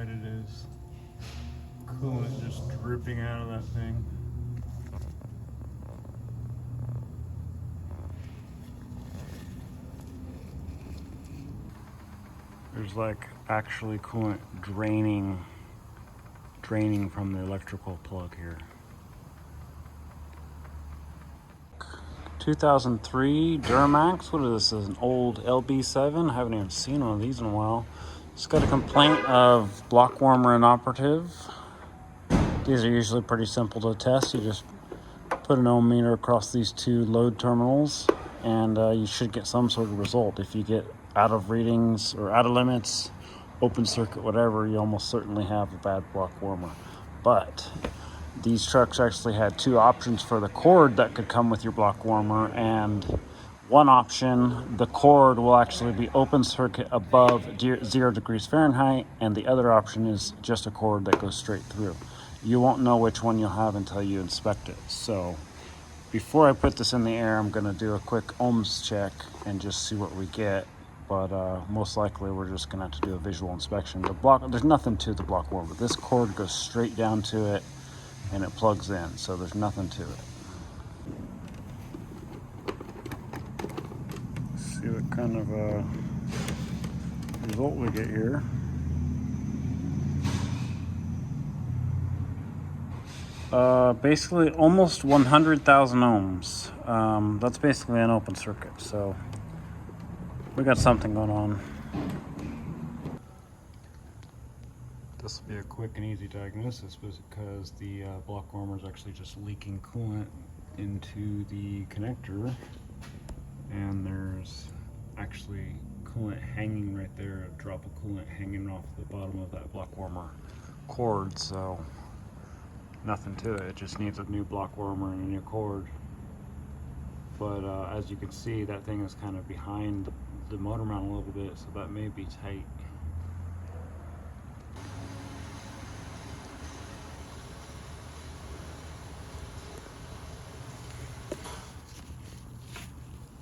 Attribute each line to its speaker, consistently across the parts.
Speaker 1: tight it is. Coolant just dripping out of that thing. There's like actually coolant draining from the electrical plug here. 2003 Duramax. What is this? This is an old LB7. I haven't even seen one of these in a while. It's got a complaint of block warmer inoperative. These are usually pretty simple to test. You just put an ohm meter across these two load terminals and you should get some sort of result. If you get out of readings or out of limits, open circuit, whatever, you almost certainly have a bad block warmer. But these trucks actually had two options for the cord that could come with your block warmer, and one option, the cord will actually be open circuit above 0 degrees Fahrenheit, and the other option is just a cord that goes straight through. You won't know which one you'll have until you inspect it. So before I put this in the air, I'm going to do a quick ohms check and just see what we get. But most likely we're just going to have to do a visual inspection. There's nothing to the block warmer. This cord goes straight down to it and it plugs in, so there's nothing to it. Let's see what kind of result we get here. Basically almost 100,000 ohms. That's basically an open circuit, so we got something going on. This will be a quick and easy diagnosis because the block warmer is actually just leaking coolant into the connector, and there's actually coolant hanging right there, a drop of coolant hanging off the bottom of that block warmer cord. So nothing to it, it just needs a new block warmer and a new cord. But as you can see, that thing is kind of behind the motor mount a little bit, so that may be tight.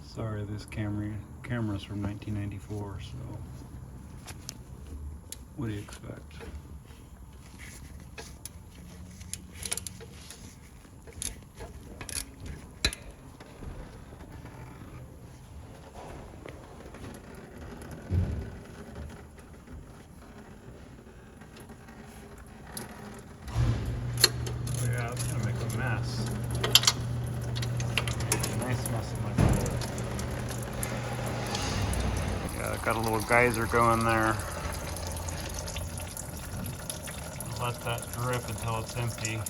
Speaker 1: Sorry, this camera's from 1994, so what do you expect? Yeah, it's gonna make a mess. Nice mess in my bowl. Yeah, got a little geyser going there. Let that drip until it's empty. And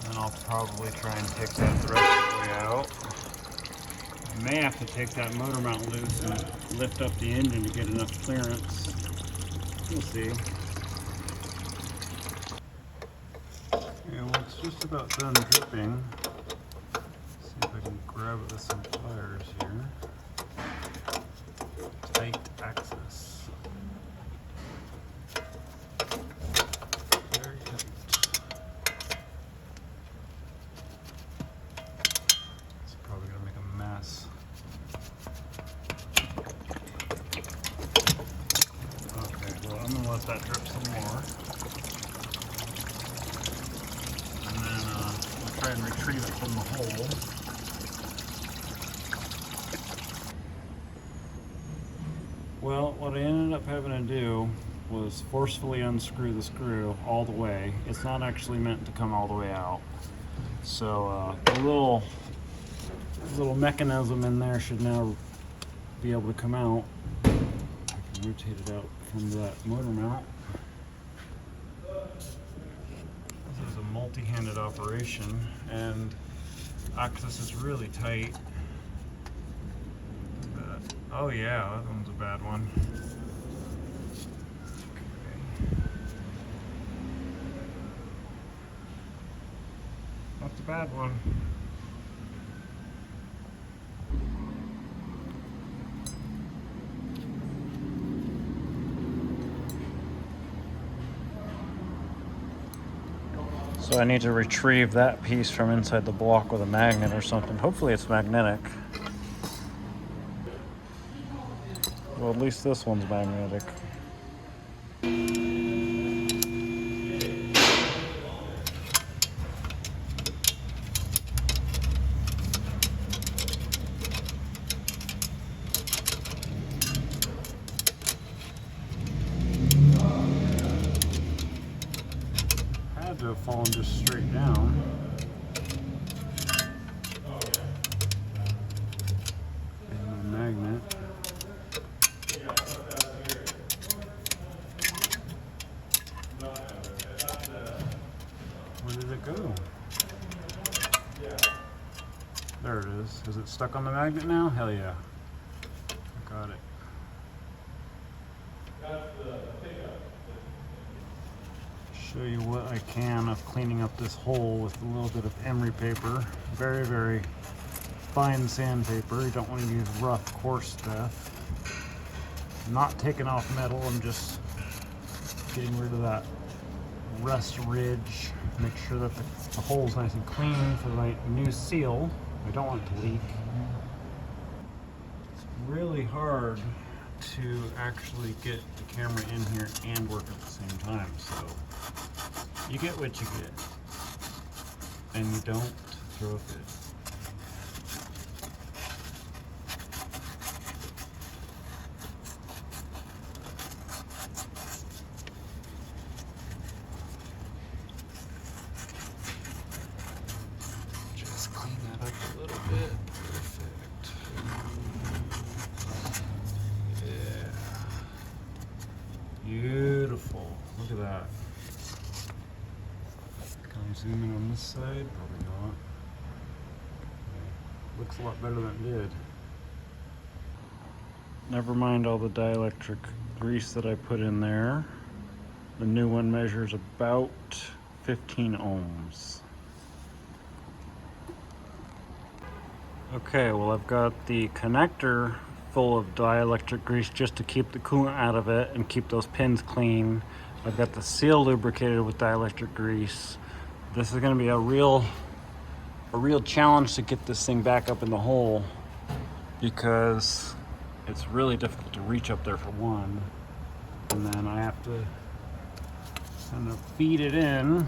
Speaker 1: then I'll probably try and take that the rest of the way out. I may have to take that motor mount loose and lift up the engine to get enough clearance. We'll see. Yeah, well, it's just about done dripping. Let's see if I can grab it with some pliers here. Tight access. Very tight. It's probably going to make a mess. Okay, well, I'm going to let that drip some more. Try and retrieve it from the hole. Well, what I ended up having to do was forcefully unscrew the screw all the way. It's not actually meant to come all the way out. So the little mechanism in there should now be able to come out. I can rotate it out from that motor mount. This is a multi-handed operation, and access is really tight. Oh yeah, that one's a bad one. Okay. That's a bad one. So I need to retrieve that piece from inside the block with a magnet or something. Hopefully it's magnetic. Well, at least this one's magnetic. going just straight down. And the magnet. Where did it go? There it is. Is it stuck on the magnet now? Hell yeah. I got it. Show you what I can of cleaning up this hole with a little bit of emery paper. Very, very fine sandpaper. You don't want to use rough, coarse stuff. Not taking off metal, I'm just getting rid of that rust ridge. Make sure that the hole's nice and clean for my new seal. I don't want it to leak. It's really hard to actually get the camera in here and work at the same time, so you get what you get, and you don't throw a fit. Just clean that up a little bit. Perfect. Yeah. Beautiful. Look at that. Can I zoom in on this side? Probably not. Looks a lot better than it did. Never mind all the dielectric grease that I put in there. The new one measures about 15 ohms. Okay, well, I've got the connector full of dielectric grease just to keep the coolant out of it and keep those pins clean. I've got the seal lubricated with dielectric grease. This is going to be a real challenge to get this thing back up in the hole, because it's really difficult to reach up there for one, and then I have to kind of feed it in.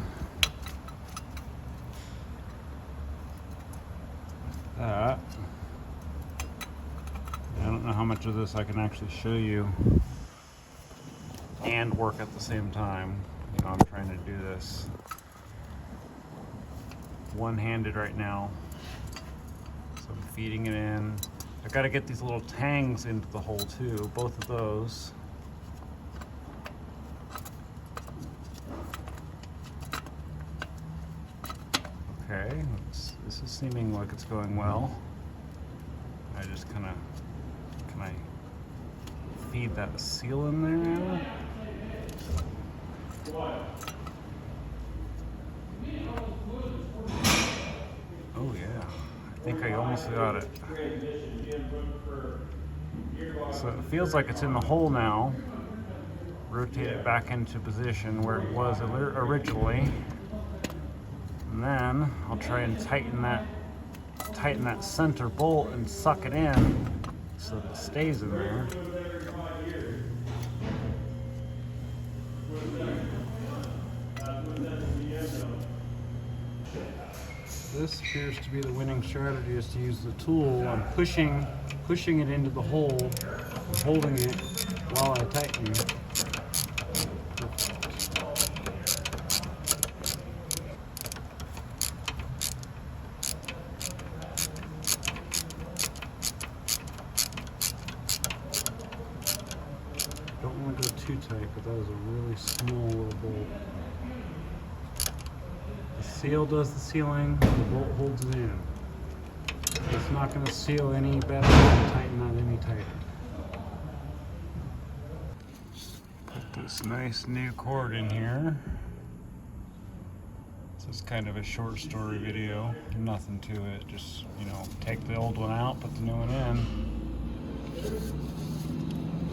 Speaker 1: That. I don't know how much of this I can actually show you and work at the same time. You know, I'm trying to do this one-handed right now, so I'm feeding it in. I got to get these little tangs into the hole too, both of those. Okay, this is seeming like it's going well. I just kind of, can I feed that seal in there now? Oh yeah, I think I almost got it. So it feels like it's in the hole now. Rotate it back into position where it was originally. And then I'll try and tighten that center bolt and suck it in so that it stays in there. This appears to be the winning strategy, is to use the tool. I'm pushing it into the hole, holding it while I tighten. Don't want to go too tight, but that is a really small little bolt. The seal does the sealing, the bolt holds it in. It's not going to seal any better than tighten that any tighter. Put this nice new cord in here. This is kind of a short story video, nothing to it, just, you know, take the old one out, put the new one in.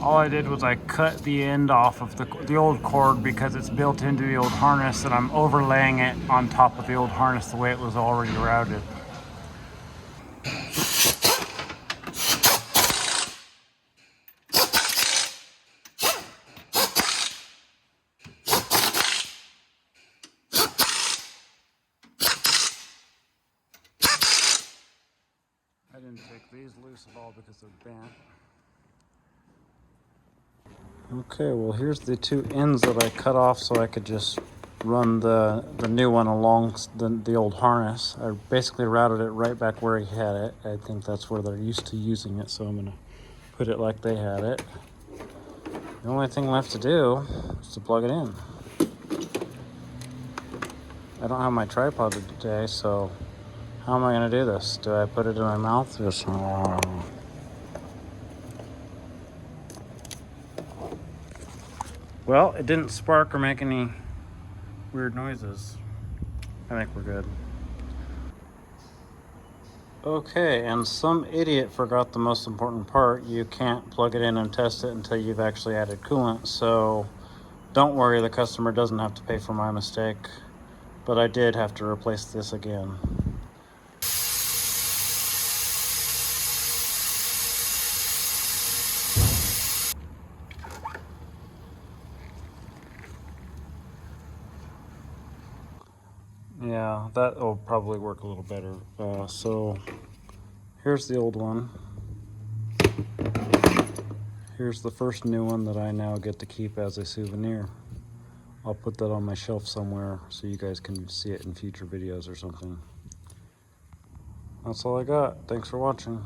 Speaker 1: All I did was I cut the end off of the old cord because it's built into the old harness, and I'm overlaying it on top of the old harness the way it was already routed. I didn't take these loose at all because they're bent. Okay, well, here's the two ends that I cut off so I could just run the new one along the old harness. I basically routed it right back where he had it. I think that's where they're used to using it, so I'm gonna put it like they had it. The only thing left to do is to plug it in. I don't have my tripod today, so how am I gonna do this? Do I put it in my mouth? Just, well, it didn't spark or make any weird noises. I think we're good. Okay, and some idiot forgot the most important part. You can't plug it in and test it until you've actually added coolant. So don't worry, the customer doesn't have to pay for my mistake. But I did have to replace this again. Yeah, that will probably work a little better. So here's the old one. Here's the first new one that I now get to keep as a souvenir. I'll put that on my shelf somewhere so you guys can see it in future videos or something. That's all I got. Thanks for watching.